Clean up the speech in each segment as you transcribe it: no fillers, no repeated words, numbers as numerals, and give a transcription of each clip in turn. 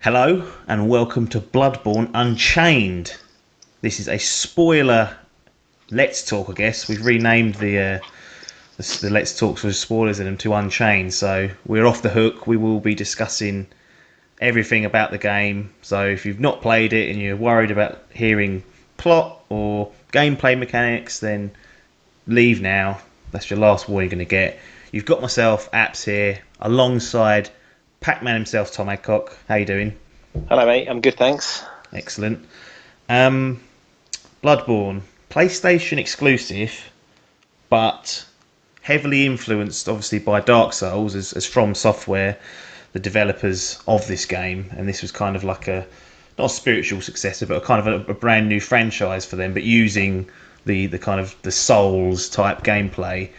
Hello and welcome to Bloodborne Unchained. This is a spoiler Let's Talk, I guess. We've renamed the Let's Talks with spoilers in them to Unchained, so we're off the hook. We will be discussing everything about the game. So if you've not played it and you're worried about hearing plot or gameplay mechanics, then leave now. That's your last warning you're going to get. You've got myself, Apps, here, alongside Pacman himself, Tom Adcock. How you doing? Hello, mate. I'm good, thanks. Excellent. Bloodborne, PlayStation exclusive, but heavily influenced, obviously, by Dark Souls, as FromSoftware, the developers of this game, and this was kind of like not a spiritual successor, but a kind of a brand new franchise for them, but using the kind of the Souls type gameplay.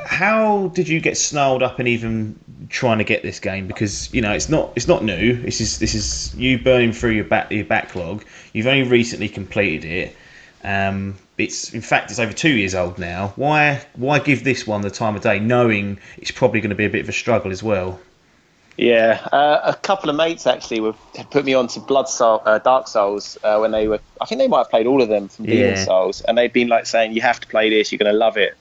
How did you get snarled up and even trying to get this game? Because it's not new. This is you burning through your backlog. You've only recently completed it. It's over 2 years old now. Why give this one the time of day, knowing it's probably going to be a bit of a struggle as well? Yeah, a couple of mates actually had put me on to Dark Souls when they were. I think they might have played all of them from Demon Souls, and they'd been like saying, "You have to play this. You're going to love it."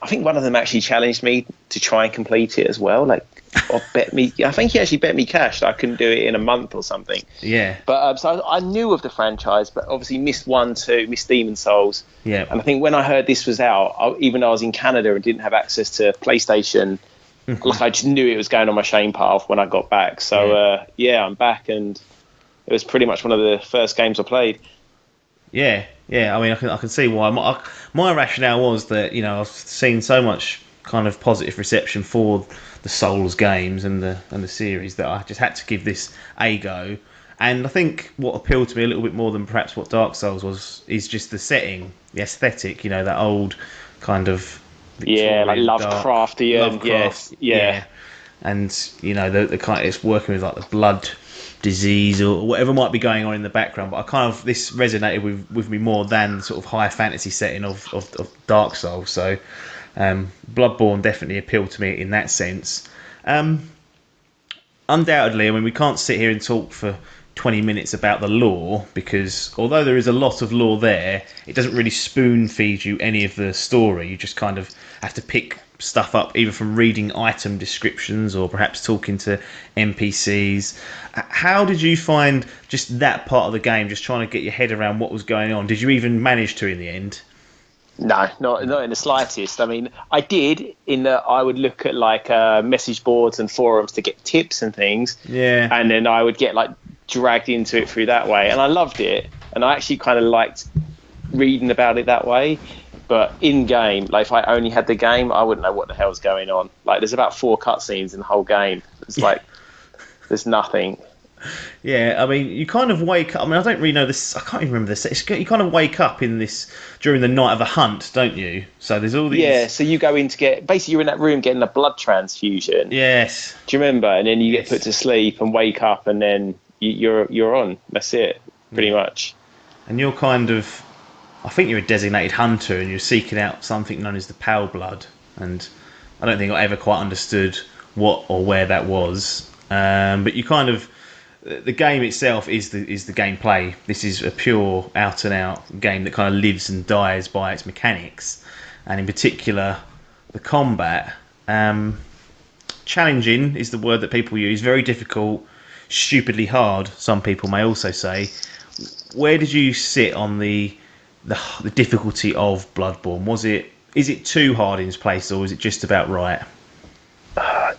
I think one of them actually challenged me to try and complete it as well. Or bet me. I think he actually bet me cash that I couldn't do it in a month or something. Yeah. But so I knew of the franchise, but obviously missed Demon Souls. Yeah. And I think when I heard this was out, even though I was in Canada and didn't have access to PlayStation, I just knew it was going on my shame path when I got back. So I'm back, and it was pretty much one of the first games I played. Yeah. I mean, I can see why. My rationale was that I've seen so much kind of positive reception for the Souls games and the series that I just had to give this a go. And I think what appealed to me a little bit more than perhaps what Dark Souls was is just the setting, the aesthetic. That old kind of Victorian, like Lovecraftian. Yes, yeah. And the kind of, it's working with like the blood disease or whatever might be going on in the background, but this resonated with me more than the sort of high fantasy setting of Dark Souls. So Bloodborne definitely appealed to me in that sense. Undoubtedly, I mean, we can't sit here and talk for 20 minutes about the lore, because although there is a lot of lore there, it doesn't really spoon feed you any of the story. You just kind of have to pick stuff up either from reading item descriptions or perhaps talking to NPCs. How did you find just that part of the game, just trying to get your head around what was going on? Did you even manage to in the end? No, not in the slightest. I mean, I did in that I would look at message boards and forums to get tips and things. Yeah. And then I would get dragged into it through that way, and I loved it, and I actually kind of liked reading about it that way. But in game, if I only had the game, I wouldn't know what the hell's going on. There's about 4 cutscenes in the whole game. It's there's nothing. Yeah, I mean, you kind of wake up. I mean, I don't really know this. I can't even remember this. You kind of wake up in this during the night of the hunt, don't you? So there's all these. Yeah, so you go in to get. Basically, you're in that room getting a blood transfusion. Yes. Do you remember? And then you get put to sleep and wake up, and then you're on. That's it, pretty much. And you're kind of. I think you're a designated hunter, and you're seeking out something known as the pale blood. And I don't think I ever quite understood what or where that was. But you kind of. The game itself is the gameplay. This is a pure out and out game that kind of lives and dies by its mechanics, and in particular the combat. Challenging is the word that people use. Very difficult, stupidly hard, some people may also say. Where did you sit on the difficulty of Bloodborne? Is it too hard in its place, or is it just about right?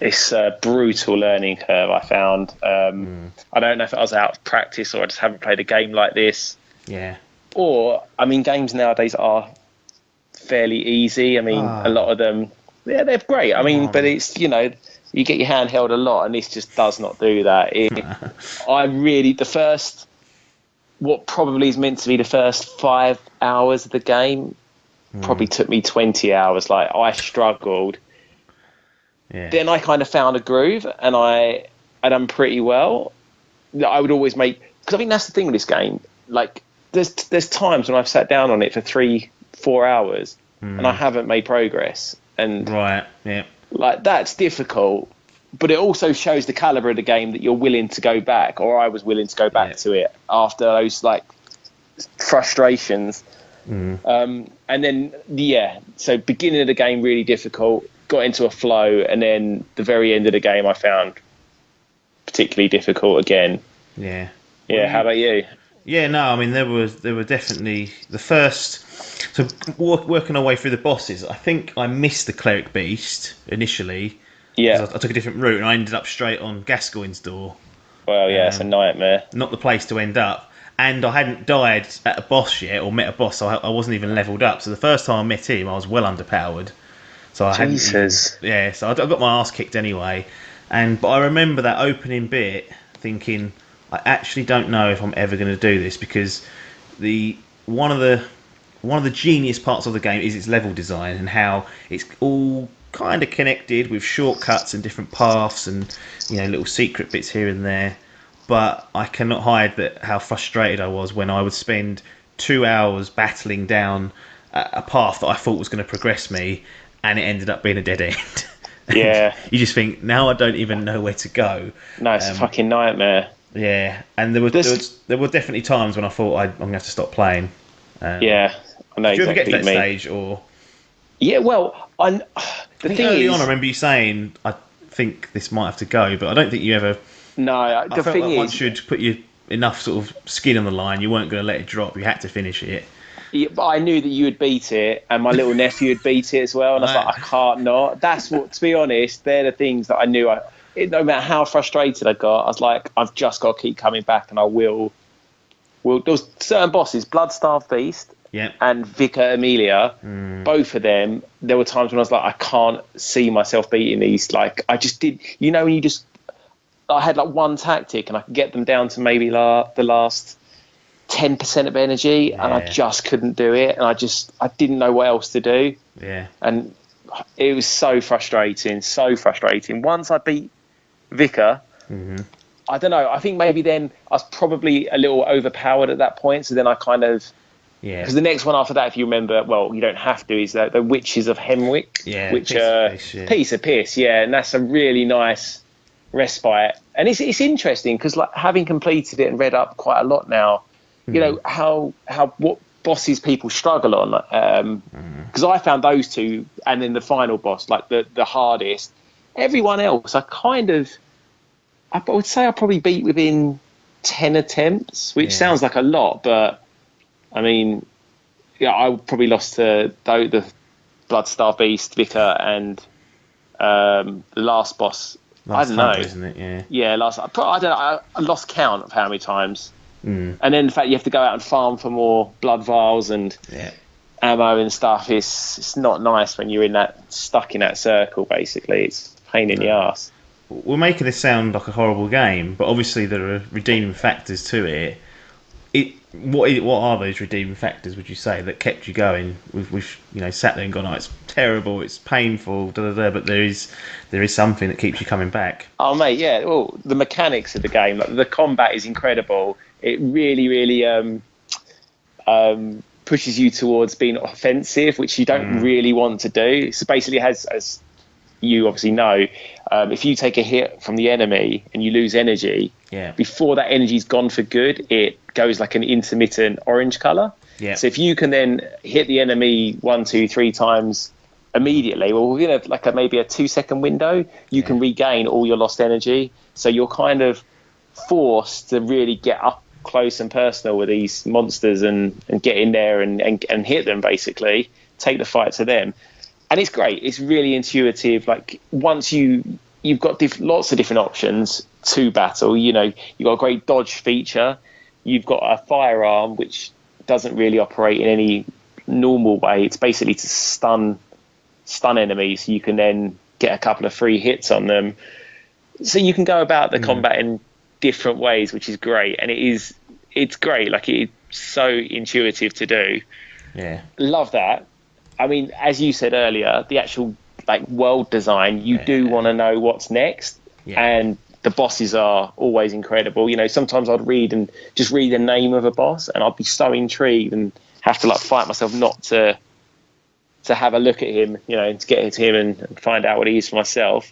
It's a brutal learning curve, I found. I don't know if I was out of practice or I just haven't played a game like this. Yeah. Or, I mean, games nowadays are fairly easy. I mean, a lot of them, they're great. I mean, but it's, you get your hand held a lot, and this just does not do that. What probably is meant to be the first 5 hours of the game probably took me 20 hours. I struggled. Yeah. Then I kind of found a groove, and I done pretty well. I would always make, because I think that's the thing with this game. There's times when I've sat down on it for 3-4 hours and I haven't made progress, and right, yeah, that's difficult. but it also shows the caliber of the game that you're willing to go back, or I was willing to go back to it after those like frustrations. And then so beginning of the game really difficult, got into a flow, and then the very end of the game I found particularly difficult again. Yeah. How about you? Yeah, no, I mean there were definitely the first. So working our way through the bosses, I think I missed the cleric beast initially. Yeah, I took a different route and I ended up straight on Gascoigne's door. well, it's a nightmare. Not the place to end up. And I hadn't died at a boss yet, or met a boss, so I wasn't even leveled up. So the first time I met him, I was well underpowered. So I hadn't. So I got my ass kicked anyway. But I remember that opening bit, thinking, I actually don't know if I'm ever going to do this, because one of the genius parts of the game is its level design and how it's all kind of connected with shortcuts and different paths and little secret bits here and there. But I cannot hide how frustrated I was when I would spend 2 hours battling down a path that I thought was going to progress me, and it ended up being a dead end. Yeah. You just think, now I don't even know where to go. No, it's a fucking nightmare. Yeah, and there were definitely times when I thought I'm going to have to stop playing. I know. Did you ever get to that stage, or? Yeah, well, I think early on I remember you saying, I think this might have to go, but I don't think you ever. No, the thing is, once you'd put you enough sort of skin on the line, you weren't going to let it drop. You had to finish it. Yeah, but I knew that you would beat it, and my little nephew had beat it as well, and I was like, I can't not. That's what, to be honest, they're the things that I knew. No matter how frustrated I got, I was like, I've just got to keep coming back, and I will. There was certain bosses, Bloodstarved Beast and Vicar Amelia, both of them. There were times when I was like, I can't see myself beating these. Like, I just did. When you just. I had like one tactic and I could get them down to maybe the last 10% of energy, and I just couldn't do it, and I didn't know what else to do. Yeah. And it was so frustrating. Once I beat Vicar, I don't know, I think maybe then I was probably a little overpowered at that point, so then I kind of because the next one after that, if you remember, well, you don't have to, is the Witches of Hemwick, which piece of piss, and that's a really nice respite, and it's interesting because, like, having completed it and read up quite a lot now, how what bosses people struggle on, because I found those two, and then the final boss, like the hardest. Everyone else, I would say I probably beat within 10 attempts, which sounds like a lot, but I mean, I probably lost to the Bloodstarved Beast, Vicar, and the last boss. I don't know, isn't it? I don't know. I lost count of how many times. And then the fact you have to go out and farm for more blood vials and ammo and stuff it's not nice when you're stuck in that circle. Basically, it's a pain in the arse. We're making this sound like a horrible game, but obviously there are redeeming factors to it. What are those redeeming factors, would you say, that kept you going? We've sat there and gone, oh, it's terrible, it's painful, but there is something that keeps you coming back. Oh, mate, yeah. Well, the mechanics of the game, like, the combat is incredible. It really, really pushes you towards being offensive, which you don't really want to do. So basically, as you obviously know, if you take a hit from the enemy and you lose energy, before that energy's gone for good, it goes like an intermittent orange color. So if you can then hit the enemy 1, 2, 3 times immediately, well, within maybe a 2-second window, you can regain all your lost energy. So you're kind of forced to really get up close and personal with these monsters and get in there and hit them, basically take the fight to them. And it's great. It's really intuitive. Like, once you've got lots of different options to battle. You've got a great dodge feature. You've got a firearm which doesn't really operate in any normal way. It's basically to stun enemies. You can then get a couple of free hits on them. So you can go about the combat in different ways, which is great. And it's great. Like, it's so intuitive to do. Yeah, love that. I mean, as you said earlier, the actual world design, you do want to know what's next, and the bosses are always incredible. Sometimes I'd read the name of a boss, and I'd be so intrigued and have to fight myself not to have a look at him, and to get to him and find out what he is for myself.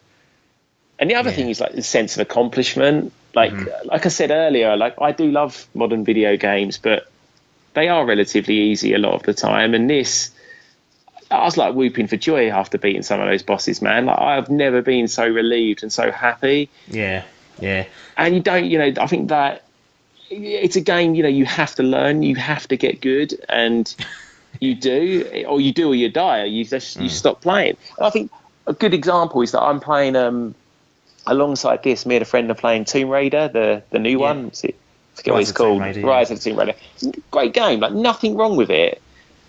And the other thing is like the sense of accomplishment. Like I said earlier, like I do love modern video games, but they are relatively easy a lot of the time. And this, I was like whooping for joy after beating some of those bosses, man. Like I've never been so relieved and so happy. Yeah, yeah. And you don't, I think that it's a game, you have to learn, you have to get good, and you do, or you die, or you stop playing. And I think a good example is that I'm playing alongside this. Me and a friend are playing Tomb Raider, the new one. I forget what it's called. Rise of the Tomb Raider. Great game, like nothing wrong with it,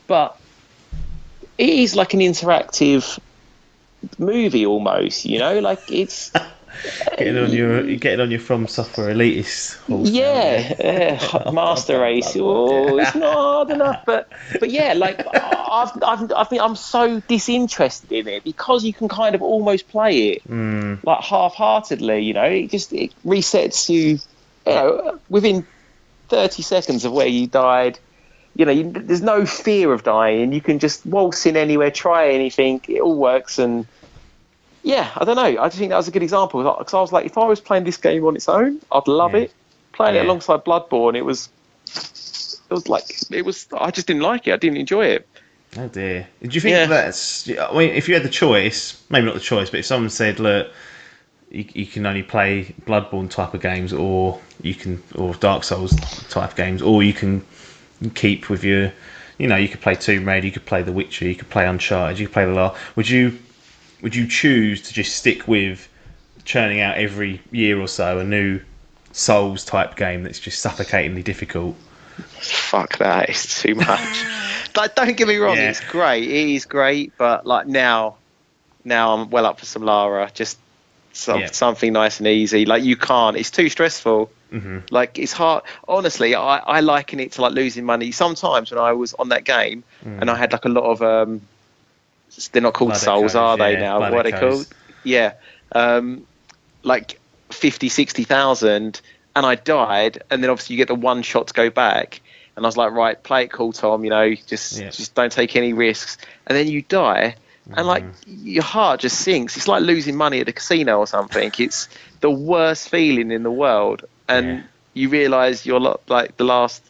but it is like an interactive movie almost. Like it's. Getting on your FromSoftware elitist horse. Master race. Oh, it's not hard enough, but yeah, like I think I'm so disinterested in it because you can kind of almost play it like half-heartedly. It resets you. Within 30 seconds of where you died. There's no fear of dying. You can just waltz in anywhere, try anything. It all works and. Yeah, I don't know. I just think that was a good example because I was like, if I was playing this game on its own, I'd love it. Playing it alongside Bloodborne, it was. I just didn't like it. I didn't enjoy it. Oh dear. Do you think that's? I mean, if you had the choice, maybe not the choice, but if someone said, "Look, you can only play Bloodborne type of games, or Dark Souls type games, or you can keep with your, you could play Tomb Raider, you could play The Witcher, you could play Uncharted, you could play the last. Would you choose to just stick with churning out every year or so a new Souls type game that's just suffocatingly difficult? Fuck that, it's too much. Like, don't get me wrong, it's great. It is great, but like now I'm well up for some Lara. Just something nice and easy. Like you can't. It's too stressful. Like it's hard. Honestly, I liken it to like losing money. Sometimes when I was on that game and I had like a lot of they're not called souls, are they now? What are they called? Yeah. Like 50, 60,000 and I died. And then obviously you get the one shot to go back. And I was like, right, play it cool, Tom, just don't take any risks. And then you die and like your heart just sinks. It's like losing money at a casino or something. It's the worst feeling in the world. And you realise like the last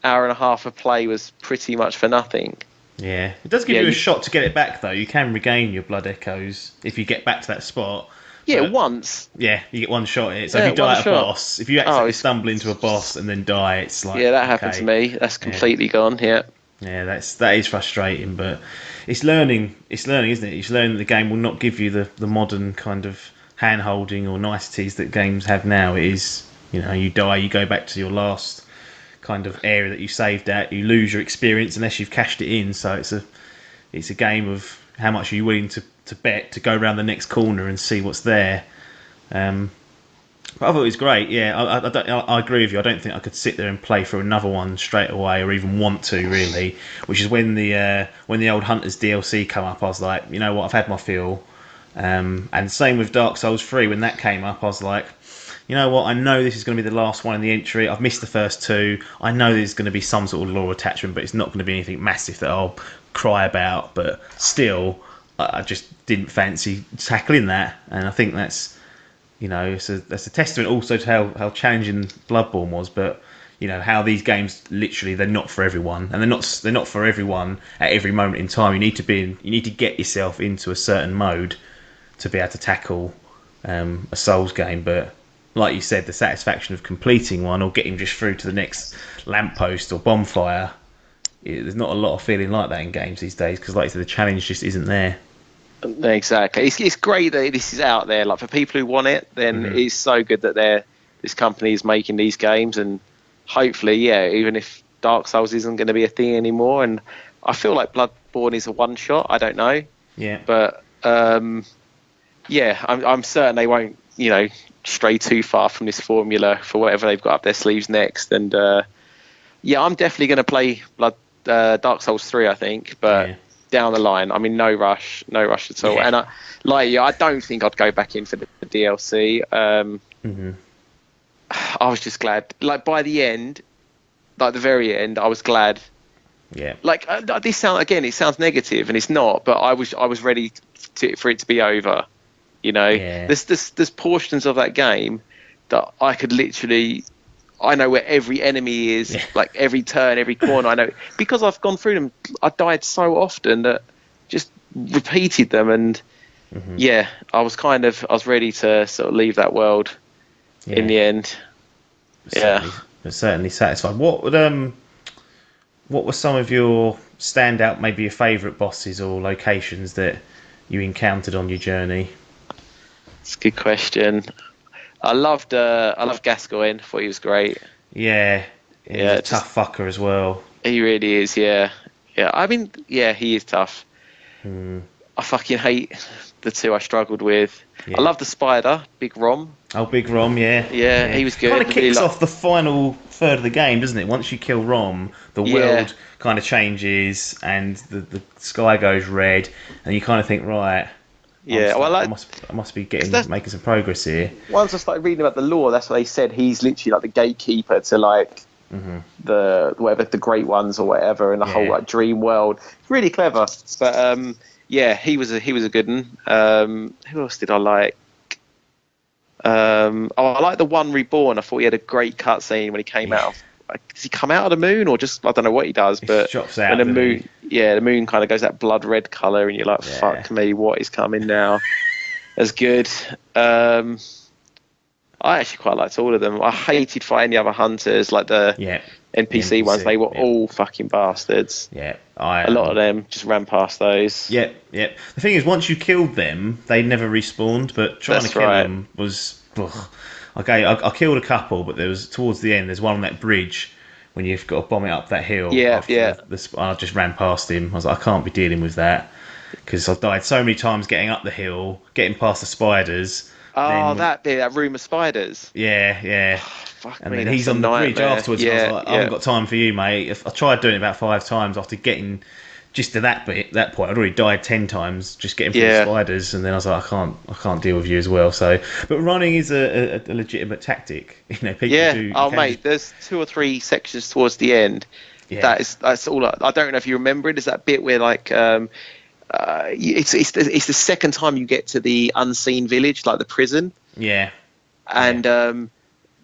hour and a half of play was pretty much for nothing. Yeah, it does give you a shot to get it back, though. You can regain your blood echoes if you get back to that spot. Yeah, once. Yeah, you get one shot at it. So if you die at a boss, if you accidentally stumble into a boss and then die, it's like... Yeah, that happened to me. That's completely gone, Yeah, that is frustrating, but it's learning, isn't it? It's learning that the game will not give you the modern kind of hand-holding or niceties that games have now. It is, you die, you go back to your last... kind of area that you saved at, you lose your experience unless you've cashed it in. So it's a game of how much are you willing to bet to go around the next corner and see what's there. But I thought it was great. I agree with you. I don't think I could sit there and play through another one straight away or even want to really. Which is when the old Hunters DLC come up, I was like, you know what, I've had my fill. And same with Dark Souls 3 when that came up, I was like, you know what, I know this is going to be the last one in the entry. I've missed the first two. I know there's going to be some sort of lore attachment, but it's not going to be anything massive that I'll cry about. But still, I just didn't fancy tackling that. And I think that's a testament also to how challenging Bloodborne was. But how these games literally they're not for everyone, and they're not for everyone at every moment in time. You need to get yourself into a certain mode to be able to tackle a Souls game, but. Like you said, the satisfaction of completing one or getting just through to the next lamppost or bonfire, there's not a lot of feeling like that in games these days because, like you said, the challenge just isn't there. Exactly. It's great that this is out there. Like for people who want it, then it's so good that this company is making these games, and hopefully, even if Dark Souls isn't going to be a thing anymore, and I feel like Bloodborne is a one shot. I don't know. Yeah. But I'm certain they won't. Stray too far from this formula for whatever they've got up their sleeves next. And I'm definitely going to play Dark Souls 3, I think, but down the line. I mean, no rush at all. And I don't think I'd go back in for the DLC. I was just glad. Like by the end, like the very end, I was glad. Yeah. Like it sounds negative, and it's not. But I was ready for it to be over. You know, Yeah. there's portions of that game that I could literally, I know where every enemy is, like every turn, every corner. I know because I've gone through them. I died so often that just repeated them, and yeah, I was ready to sort of leave that world in the end. Certainly satisfied. What were some of your standout, maybe your favourite bosses or locations that you encountered on your journey? It's a good question. I loved Gascoigne. Thought he was great. Yeah, he's a tough fucker as well. He really is. Yeah. I mean, yeah, he is tough. I fucking hate the two I struggled with. Yeah. I love the spider, Big Rom. Oh, Big Rom, yeah. He was good. Kind of kicks off the final third of the game, doesn't it? Once you kill Rom, the world kind of changes and the sky goes red, and you kind of think, right. Yeah, I must be making some progress here. Once I started reading about the lore, that's what they said. He's literally like the gatekeeper to like the great ones or whatever, and the whole like dream world. Really clever, but he was a good one. Who else did I like? I like the one Reborn. I thought he had a great cutscene when he came out. Does he come out of the moon or just I don't know what he does, but when the moon, the moon kind of goes that blood red color, and you're like, fuck me, what is coming now? That's good. I actually quite liked all of them. I hated fighting the other hunters, like the NPC ones. They were all fucking bastards. Yeah, a lot of them just ran past those. Yeah. The thing is, once you killed them, they never respawned. But trying to kill them was. Okay, I killed a couple, but there was towards the end. There's one on that bridge when you've got to bomb it up that hill. I just ran past him. I was like, I can't be dealing with that because I died so many times getting up the hill, getting past the spiders. Oh, that room of spiders. Yeah. Fuck and me, then he's on the bridge afterwards. And I was like, I haven't got time for you, mate. I tried doing it about 5 times after getting just to that point. I'd already died 10 times just getting through the spiders, and then I was like, I can't deal with you as well. So, but running is a legitimate tactic. You know, people do. Mate, there's 2 or 3 sections towards the end. Yeah. That's all. I don't know if you remember it. Is that bit where like it's the second time you get to the unseen village, like the prison. Yeah. And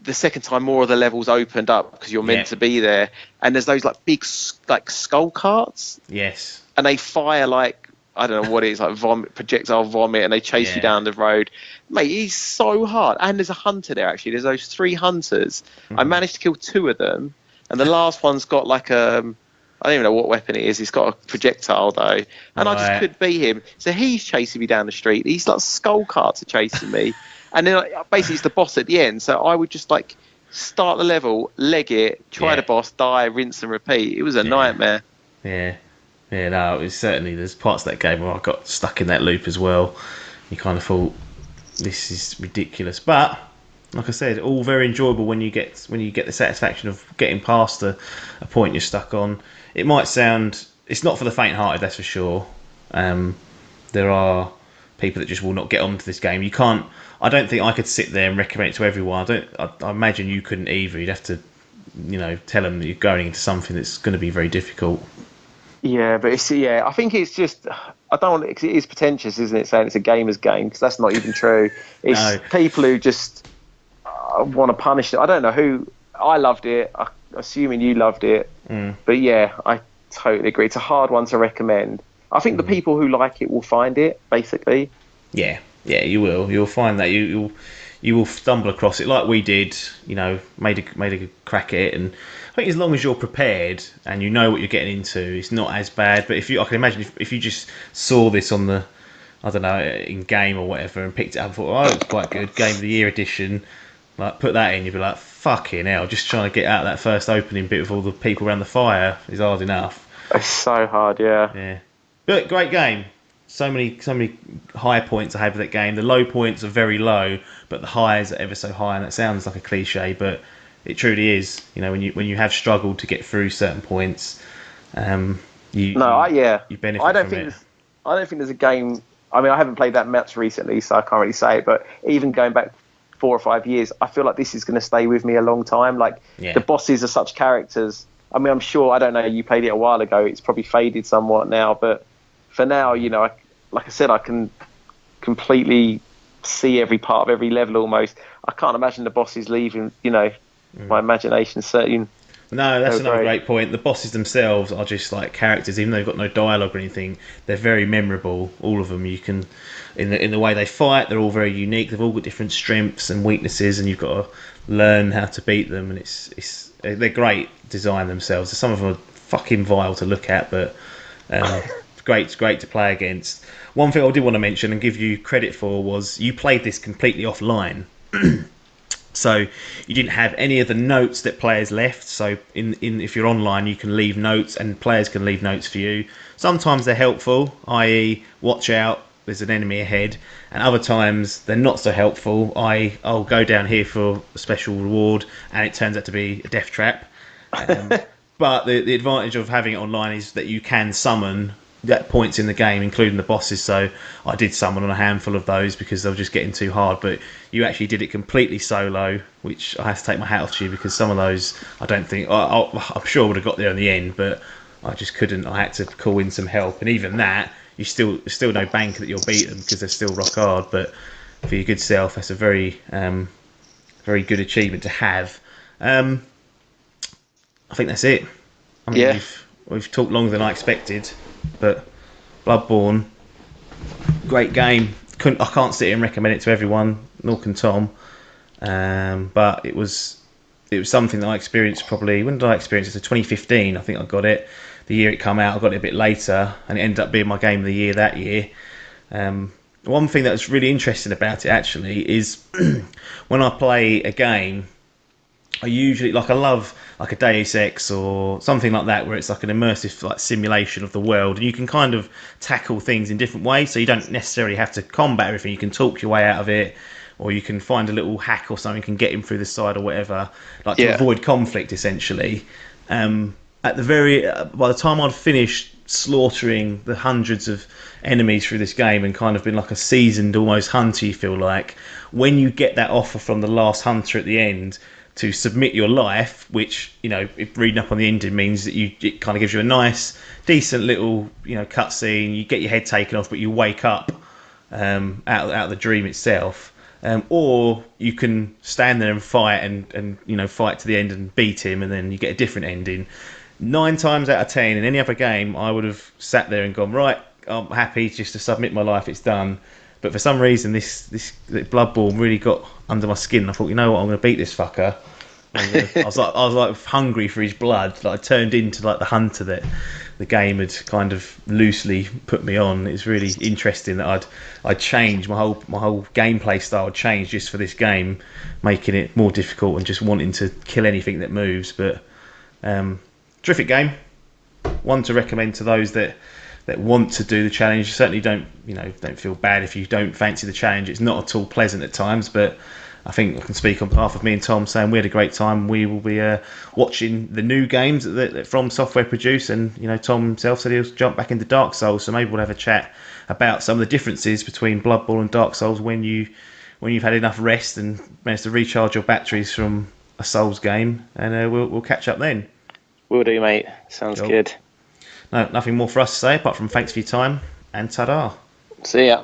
the second time more of the levels opened up because you're meant to be there, and there's those like big like skull carts. Yes. And they fire like I don't know what it is, like projectile vomit, and they chase you down the road. Mate, he's so hard. And there's a hunter there actually. There's those 3 hunters. I managed to kill 2 of them, and the last one's got like I don't even know what weapon it is. He's got a projectile though, and I just couldn't beat him. So he's chasing me down the street. These like skull carts are chasing me. And then basically it's the boss at the end. So I would just like start the level, leg it, try the boss, die, rinse and repeat. It was a nightmare. Yeah, no, it was certainly, there's parts of that game where I got stuck in that loop as well. You kind of thought, this is ridiculous. But, like I said, all very enjoyable when you get the satisfaction of getting past a point you're stuck on. It might sound, it's not for the faint-hearted, that's for sure. There are people that just will not get onto this game. You can't. I don't think I could sit there and recommend it to everyone. I imagine you couldn't either. You'd have to, tell them that you're going into something that's going to be very difficult. Yeah, but I think it's just I don't want it, 'cause it is pretentious, isn't it? Saying it's a gamer's game, because that's not even true. It's people who just want to punish it. I don't know who. I loved it. I'm assuming you loved it. But yeah, I totally agree. It's a hard one to recommend. I think the people who like it will find it, basically. Yeah, you will. You'll find that you will stumble across it like we did. Made a good crack at it, and I think as long as you're prepared and you know what you're getting into, it's not as bad. But I can imagine if you just saw this on the, I don't know, in game or whatever, and picked it up and thought, oh, it's quite good, Game of the Year edition. Like put that in, you'd be like, fucking hell, just trying to get out that first opening bit with all the people around the fire is hard enough. It's so hard, yeah. Yeah. But great game. So many high points I had with that game. The low points are very low, but the highs are ever so high. And that sounds like a cliche, but it truly is. When you have struggled to get through certain points, you benefit I don't from think it. I don't think there's a game. I mean, I haven't played that much recently, so I can't really say it. But even going back 4 or 5 years, I feel like this is going to stay with me a long time. Like the bosses are such characters. I mean, I'm sure, I don't know, you played it a while ago. It's probably faded somewhat now, but for now, like I said, I can completely see every part of every level almost. I can't imagine the bosses leaving. You know, my imagination's certainly. No, that's So another great. great point. The bosses themselves are just like characters, even though they've got no dialogue or anything. They're very memorable. All of them. You can, in the way they fight, they're all very unique. They've all got different strengths and weaknesses, and you've got to learn how to beat them. And they're great design themselves. Some of them are fucking vile to look at, but great to play against. One thing I did want to mention and give you credit for was you played this completely offline. So you didn't have any of the notes that players left. So if you're online, you can leave notes and players can leave notes for you. Sometimes they're helpful, i.e. watch out, there's an enemy ahead. And other times they're not so helpful, i.e. I'll go down here for a special reward and it turns out to be a death trap. But the advantage of having it online is that you can summon at points in the game, including the bosses. So I did summon on a handful of those because they were just getting too hard. But you actually did it completely solo, which I have to take my hat off to you, because some of those I don't think I'm sure I would have got there in the end, but I just couldn't. I had to call in some help, and even that, there's still no bank that you'll beat them because they're still rock hard. But for your good self, that's a very very good achievement to have. I think that's it. I mean, we've talked longer than I expected, but Bloodborne, great game. I can't sit here and recommend it to everyone, nor can Tom. But it was something that I experienced probably. When did I experience it? So 2015, I think I got it. The year it came out, I got it a bit later, and it ended up being my game of the year that year. One thing that was really interesting about it actually is when I play a game, I usually I love like a Deus Ex or something like that, where it's like an immersive like simulation of the world, and you can kind of tackle things in different ways. So you don't necessarily have to combat everything. You can talk your way out of it, or you can find a little hack or something and get him through the side or whatever, like to avoid conflict essentially. By the time I'd finished slaughtering the hundreds of enemies through this game and kind of been like a seasoned almost hunter, you feel like when you get that offer from the last hunter at the end to submit your life, which, you know, if reading up on the ending means that it kind of gives you a nice, decent little, you know, cutscene. You get your head taken off, but you wake up out of the dream itself. Or you can stand there and fight and you know, fight to the end and beat him, and then you get a different ending. 9 times out of 10 in any other game, I would have sat there and gone, right, I'm happy just to submit my life, it's done. But for some reason, this Bloodborne really got under my skin. I thought, you know what, I'm going to beat this fucker. I was like hungry for his blood. Like I turned into like the hunter that the game had kind of loosely put me on. It's really interesting that I'd changed my whole gameplay style changed just for this game, making it more difficult and just wanting to kill anything that moves. But terrific game. One to recommend to those that want to do the challenge. Certainly don't feel bad if you don't fancy the challenge. It's not at all pleasant at times, but I think I can speak on behalf of me and Tom saying we had a great time. We will be watching the new games that FromSoftware produce, and you know, Tom himself said he'll jump back into Dark Souls, so maybe we'll have a chat about some of the differences between Bloodborne and Dark Souls when you've had enough rest and managed to recharge your batteries from a Souls game, and we'll catch up then. Will do, mate. Sounds good. No, nothing more for us to say apart from thanks for your time and ta-da. See ya.